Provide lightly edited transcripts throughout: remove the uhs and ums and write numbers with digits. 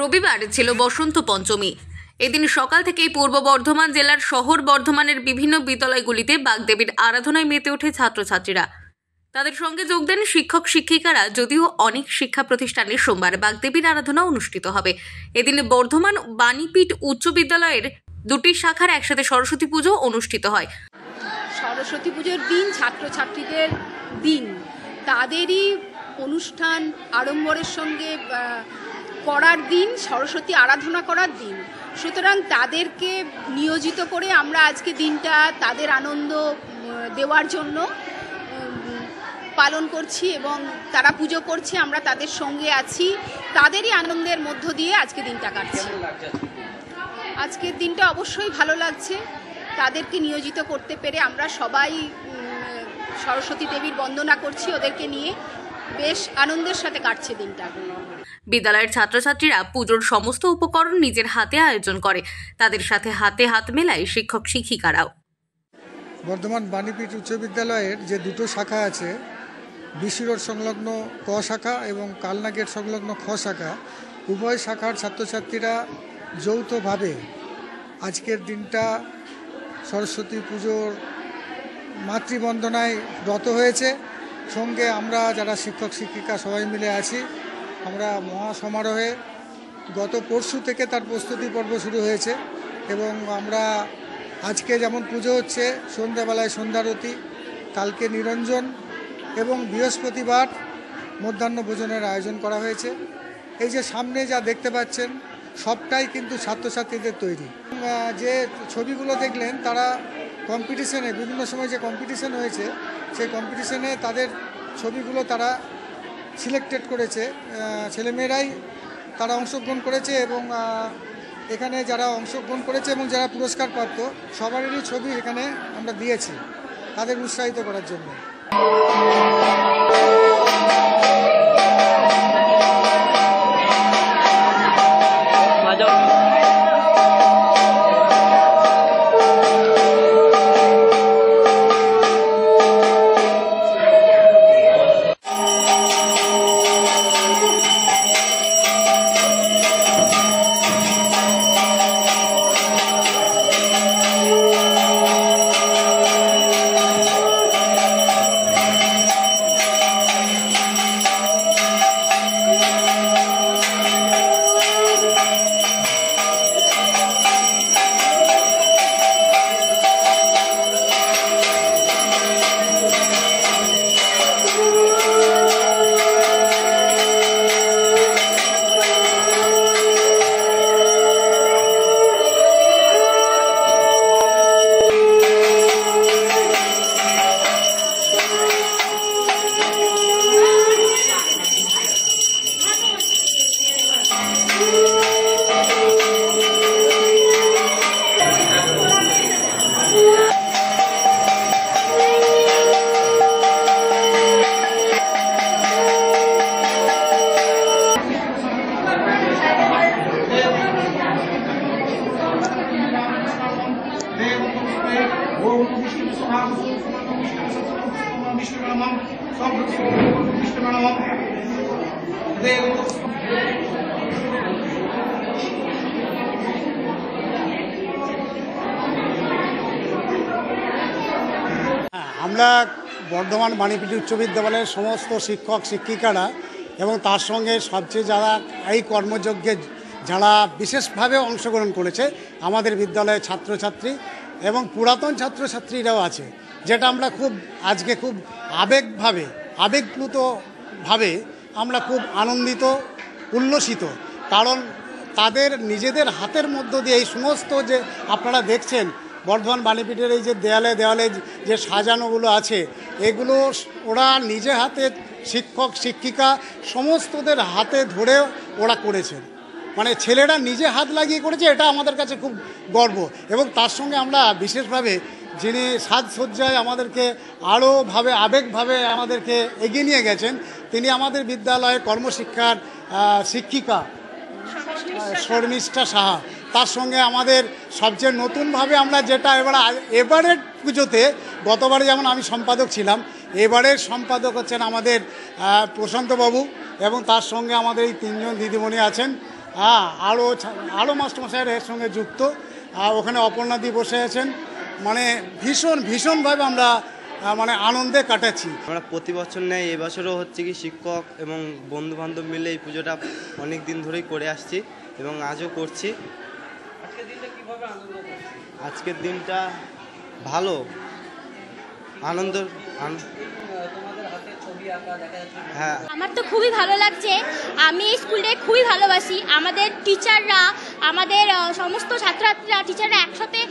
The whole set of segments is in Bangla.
রবিবার ছিল বসন্ত পঞ্চমী। এদিন সকাল থেকেই পূর্ব বর্ধমান জেলার শহর বর্ধমানের বিভিন্ন বিদ্যালয়গুলিতে বাগদেবীর আরাধনায় মেতে ওঠে ছাত্রছাত্রীরা। তাদের সঙ্গে যোগ দেন শিক্ষক শিক্ষিকারা। যদিও অনেক শিক্ষা প্রতিষ্ঠানে সোমবার বাগদেবীর আরাধনা অনুষ্ঠিত হবে, এদিন বর্ধমান বাণীপীঠ উচ্চ বিদ্যালয়ের দুটি শাখার একসাথে সরস্বতী পুজো অনুষ্ঠিত হয়। সরস্বতী পুজোর দিন ছাত্রছাত্রীদের দিন, তাদেরই অনুষ্ঠান আড়ম্বরের সঙ্গে করার দিন, সরস্বতী আরাধনা করার দিন। সুতরাং তাদেরকে নিয়োজিত করে আমরা আজকে দিনটা তাদের আনন্দ দেওয়ার জন্য পালন করছি এবং তারা পুজো করছে, আমরা তাদের সঙ্গে আছি, তাদেরই আনন্দের মধ্য দিয়ে আজকে দিনটা কাটছে। আজকের দিনটা অবশ্যই ভালো লাগছে, তাদেরকে নিয়োজিত করতে পেরে আমরা সবাই সরস্বতী দেবীর বন্দনা করছি, ওদেরকে নিয়ে বেশ আনন্দের সাথে কাটছে দিনটা। বিদ্যালয়ের ছাত্রছাত্রীরা পুজোর সমস্ত উপকরণ নিজের হাতে আয়োজন করে, তাদের সাথে হাতে হাত মেলায় শিক্ষক শিক্ষিকারাও। বর্ধমান বাণীপীঠ উচ্চ বিদ্যালয়ের যে দুটো শাখা আছে, বিসি রোড সংলগ্ন ক শাখা এবং কালনা গেট সংলগ্ন খ শাখা, উভয় শাখার ছাত্রছাত্রীরা যৌথভাবে আজকের দিনটা সরস্বতী পুজোর মাতৃবন্দনায় রত হয়েছে। সঙ্গে আমরা যারা শিক্ষক শিক্ষিকা সবাই মিলে আছি, আমরা মহাসমারোহে গত পরশু থেকে তার প্রস্তুতি পর্ব শুরু হয়েছে এবং আমরা আজকে যেমন পুজো হচ্ছে সন্ধ্যাবেলায় সন্ধ্যারতি, কালকে নিরঞ্জন এবং বৃহস্পতিবার মধ্যাহ্ন ভোজনের আয়োজন করা হয়েছে। এই যে সামনে যা দেখতে পাচ্ছেন সবটাই কিন্তু ছাত্রছাত্রীদের তৈরি। যে ছবিগুলো দেখলেন তারা কম্পিটিশনে, বিভিন্ন সময় যে কম্পিটিশন হয়েছে সেই কম্পিটিশনে তাদের ছবিগুলো তারা সিলেক্টেড করেছে, ছেলেমেয়েরাই তারা অংশগ্রহণ করেছে এবং এখানে যারা অংশগ্রহণ করেছে এবং যারা পুরস্কার প্রাপ্ত সবারই ছবি এখানে আমরা দিয়েছি তাদের উৎসাহিত করার জন্য। আমরা বর্ধমান বাণীপীঠ উচ্চ বিদ্যালয়ের সমস্ত শিক্ষক শিক্ষিকারা এবং তার সঙ্গে সবচেয়ে যারা এই কর্মযজ্ঞে যারা বিশেষভাবে অংশগ্রহণ করেছে আমাদের বিদ্যালয়ের ছাত্রছাত্রী এবং পুরাতন ছাত্রছাত্রীরাও আছে, যেটা আমরা আজকে খুব আবেগপ্লুতভাবে আমরা খুব আনন্দিত, উল্লসিত। কারণ তাদের নিজেদের হাতের মধ্য দিয়ে এই সমস্ত যে আপনারা দেখছেন বর্ধমান বাণীপীঠের এই যে দেয়ালে দেয়ালে যে সাজানোগুলো আছে, এগুলো ওরা নিজে হাতে শিক্ষক শিক্ষিকা সমস্তদের হাতে ধরে ওরা করেছেন। মানে ছেলেরা নিজে হাত লাগিয়ে করেছে, এটা আমাদের কাছে খুব গর্ব। এবং তার সঙ্গে আমরা বিশেষভাবে যিনি সাজসজ্জায় আমাদেরকে আরোভাবে আবেগভাবে আমাদেরকে এগিয়ে নিয়ে গেছেন, তিনি আমাদের বিদ্যালয়ের কর্মশিক্ষার শিক্ষিকা শর্মিষ্ঠা সাহা। তার সঙ্গে আমাদের সবচেয়ে নতুনভাবে আমরা যেটা এবারের পুজোতে, গতবারে যেমন আমি সম্পাদক ছিলাম, এবারের সম্পাদক হচ্ছেন আমাদের প্রশান্তবাবু এবং তার সঙ্গে আমাদের এই তিনজন দিদিমণি আছেন। হ্যাঁ, আরও মাস্টারমশাইয়ের এর সঙ্গে যুক্ত। ওখানে অপর্ণাদি বসে আছেন। মানে ভীষণভাবে আমরা মানে আনন্দে কাটাচ্ছি। আমরা প্রতি বছর নেই, এবছরও হচ্ছে কি শিক্ষক এবং বন্ধুবান্ধব মিলে এই পুজোটা অনেক দিন ধরেই করে আসছি এবং আজও করছি। আজকের দিনটা ভালো, আনন্দ। হ্যাঁ, আমার তো খুবই ভালো লাগছে। আমি এই স্কুলটাকে খুবই ভালোবাসি। আমাদের টিচাররা, আমাদের সমস্ত ছাত্রছাত্রীরা, টিচাররা একসাথে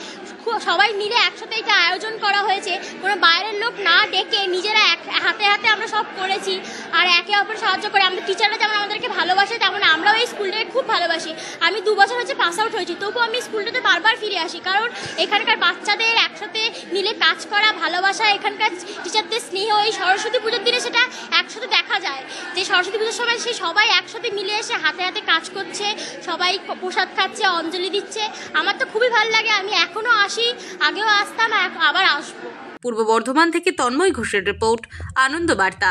সবাই মিলে একসাথে এটা আয়োজন করা হয়েছে। কোনো বাইরের লোক না ডেকে নিজেরা হাতে হাতে আমরা সব করেছি আর একে অপর সাহায্য করে। আমাদের টিচাররা যেমন আমাদেরকে ভালোবাসে তেমন আমরাও এই স্কুলটাকে খুব ভালোবাসি। আমি 2 বছর হচ্ছে পাস আউট হয়েছি, তবুও আমি স্কুলটাতে বারবার ফিরে আসি, কারণ এখানকার বাচ্চাদের একসাথে মিলে কাজ করা, ভালোবাসা, এখানকার টিচারদের স্নেহ এই সরস্বতী পুজোর দিনে সেটা একসাথে দেখা যায়। যে সরস্বতী পুজোর সময় সে সবাই একসাথে মিলে এসে হাতে হাতে কাজ করছে, সবাই প্রসাদ খাচ্ছে, অঞ্জলি দিচ্ছে। আমার তো খুবই ভালো লাগে। আমি এখনও আসি, আগেও আসতাম, আবার আসবো। পূর্ব বর্ধমান থেকে তন্ময় ঘোষের রিপোর্ট, আনন্দ বার্তা।